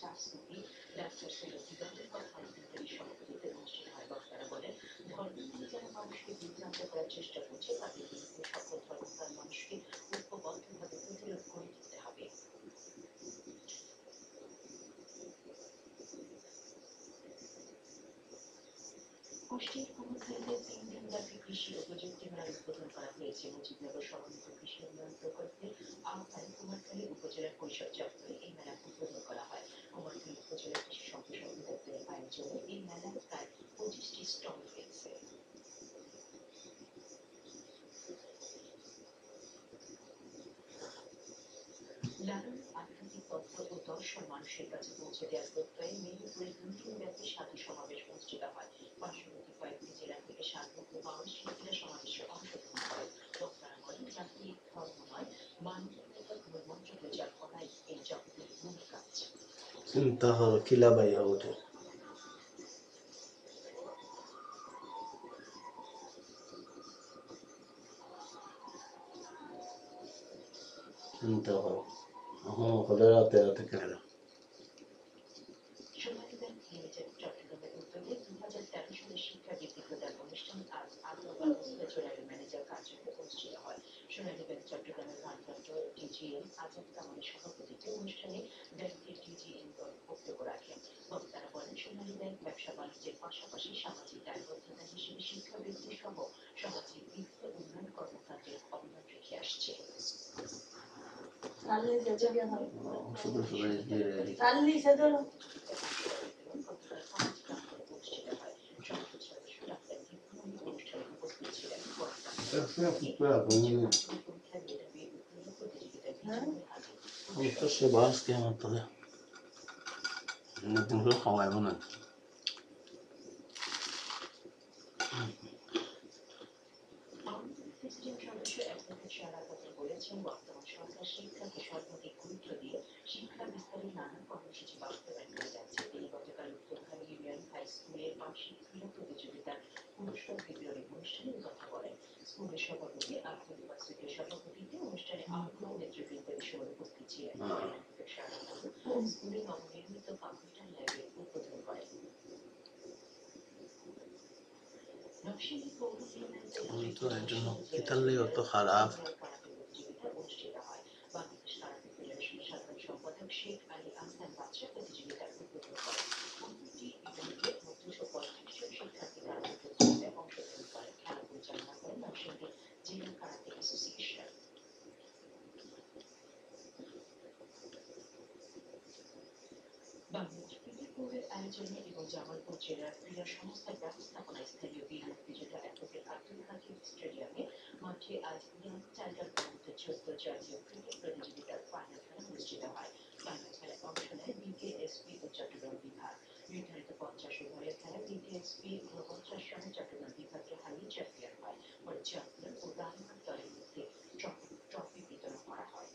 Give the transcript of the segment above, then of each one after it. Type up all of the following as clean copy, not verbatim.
স্বাস্থ্যবিদ doctor Syed দিগন্তের কথায় বিজ্ঞানী সভাপতিত্বে অনুষ্ঠিত হয়। বক্তারা বলেন, ধর্মগুলি যারা মানুষকে বিভ্রান্ত করার চেষ্টা করছে তাদের বিরুদ্ধে সকল ধর্মপ্রাণ মানুষকে ঐক্যবদ্ধভাবে প্রতিরোধ করে তুলতে হবে। কুষ্টিয়ার কুমুরখালীতে ৩ দিনব্যাপী কৃষি ও প্রযুক্তি মেলার উদ্বোধন করা হয়েছে। মুজিবনগর সমন্বিত কৃষি উন্নয়ন প্রকল্পের আওতায় কুমারখালী উপজেলার পরিষদ চত্বরে এই মেলা উদ্বোধন করা হয়। কুমারখালী উপজেলা কৃষি সম্প্রসারণ অধিদপ্তরের আয়োজনে এই মেলায় প্রায় ২৫টি স্টল রয়েছে। লালনের আধ্যাত্মিক তত্ত্ব ও দর্শন মানুষের কাছে পৌঁছে দেওয়ার প্রত্যয়ে মেদিনীপুরে ২ দিনব্যাপী সাধু সমাবেশ অনুষ্ঠিত হয়। পার্শ্ববর্তী কয়েকটি জেলা থেকে সাধু ও বাউল শিল্পীরা সমাবেশে অংশগ্রহণ করেন। বক্তারা বলেন, জাতি ধর্ম নয়, মানবতার মূলমন্ত্র প্রচার করাই এই জগতের মূল কাজ। চিন্তা হলো কিলাবাইয়া ওঠে চিন্তা হলো রাতে রাতে কেন সোনালী ব্যাংক লিমিটেড চট্টগ্রামের উদ্যোগে ২০১৩ সালের শিক্ষা বৃত্তি প্রদান অনুষ্ঠান আজ আগ্রাবাদ জোনাল ম্যানেজার কার্যালয়ে অনুষ্ঠিত হয়। সোনালী ব্যাংক চট্টগ্রামের ভারপ্রাপ্ত ডিজিএম আজাদ কামালের সভাপতিত্বে অনুষ্ঠানে ব্যাংকের ডিজিএম বক্তব্য রাখেন। বক্তারা বলেন, সোনালী ব্যাংক ব্যবসা বাণিজ্যের পাশাপাশি সামাজিক দায়বদ্ধতা হিসেবে শিক্ষা বৃত্তি সহ সমাজের বিভিন্ন উন্নয়ন কর্মকাণ্ডে অবদান রেখে আসছে। সে বাস কে মতো খাওয়াইব না। প্রেসিডেন্ট সদস্য অ্যাডভোকেট সারা খাতুন বলেছেন, বর্তমান সরকার শিক্ষাকে সর্বাধিক গুরুত্ব দিয়ে শিক্ষা বিস্তারের নানা কর্মসূচি বাস্তবায়ন করে যাচ্ছে। তিনি গতকাল উত্তরখালী ইউনিয়ন হাই স্কুলের বার্ষিক ক্রীড়া প্রতিযোগিতার পুরস্কার বিতরণী অনুষ্ঠানে কথা বলেন। স্কুলের সভাপতি আব্দুল বাসিতের সভাপতিত্বে অনুষ্ঠানে আগ্রহ নেতৃবৃন্দের সময় উপস্থিত ছিলেন। অ্যাডভোকেট সারা খাতুন স্কুলে নবনির্মিত কম্পিউটার ল্যাবের উদ্বোধন করেন। তো এর জন্য ইতালি অত খারাপ। বাংলাদেশ কারাতে ফেডারেশনের সাধারণ সম্পাদক শেখ আলী আহসান বাদশা প্রতিযোগিতার উদ্বোধন করেন। ১৫টি ইভেন্টে ২৩৫ জন শিক্ষার্থী কারাতে প্রতিযোগিতায় অংশগ্রহণ করেন। খেলা পরিচালনা করেন নরসিংদী জেলা কারাতে অ্যাসোসিয়েশন। বাংলাদেশ ক্রিকেট বোর্ডের আয়োজনে এবং জামালপুর জেলার ক্রীড়া সংস্থার ব্যবস্থাপনায় স্থানীয় বীর মুক্তিযোদ্ধা অ্যাডভোকেট আব্দুল হাকিম স্টেডিয়ামে মাঠে আজ ইয়াং টাইগার অনূর্ধ্ব ১৪ জাতীয় ক্রিকেট প্রতিযোগিতার ফাইনাল খেলা অনুষ্ঠিত হয়। ফাইনাল খেলায় অংশ নেয় বিকেএসপি ও চট্টগ্রাম বিভাগ। নির্ধারিত ৫০ ওভারের খেলায় বিকেএসপি ৪৯ রানে চট্টগ্রাম বিভাগকে হারিয়ে চ্যাম্পিয়ন হয়। পরে চ্যাম্পিয়ন ও রানার দলের মধ্যে ট্রফি বিতরণ করা হয়।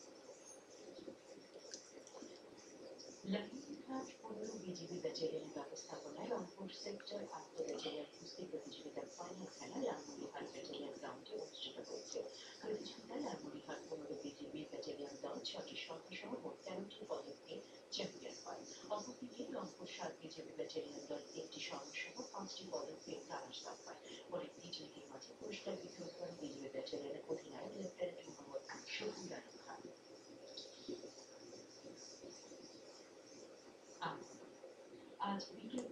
লালমনিরহাট ১৫ বিজিবি ব্যাটালিয়নের ব্যবস্থাপনায় রংপুর সেক্টর ৮ ব্যাটালিয়ন কুস্তি প্রতিযোগিতার ফাইনাল খেলা লালমনিরহাট ব্যাটালিয়ন গ্রাউন্ডে অনুষ্ঠিত হয়েছে। প্রতিযোগিতায় লালমনিরহাট ১৫ বিজিবি ব্যাটালিয়ন দল ৬টি স্বর্ণসহ মোট ১৩টি পদক নিয়ে চ্যাম্পিয়ন হয়। অপরদিকে রংপুর ৭ বিজিবি ব্যাটালিয়ন দল ১টি স্বর্ণসহ ৫টি পদক পেয়ে তারাশ পায়। পরে বিজয়ীদের মাঝে পুরস্কার বিতরণ করেন বিজিবি ব্যাটালিয়নের অধিনায়ক লেফটেন্যান্ট মোহাম্মদ শফিউল আলম খান। আজ বিকেল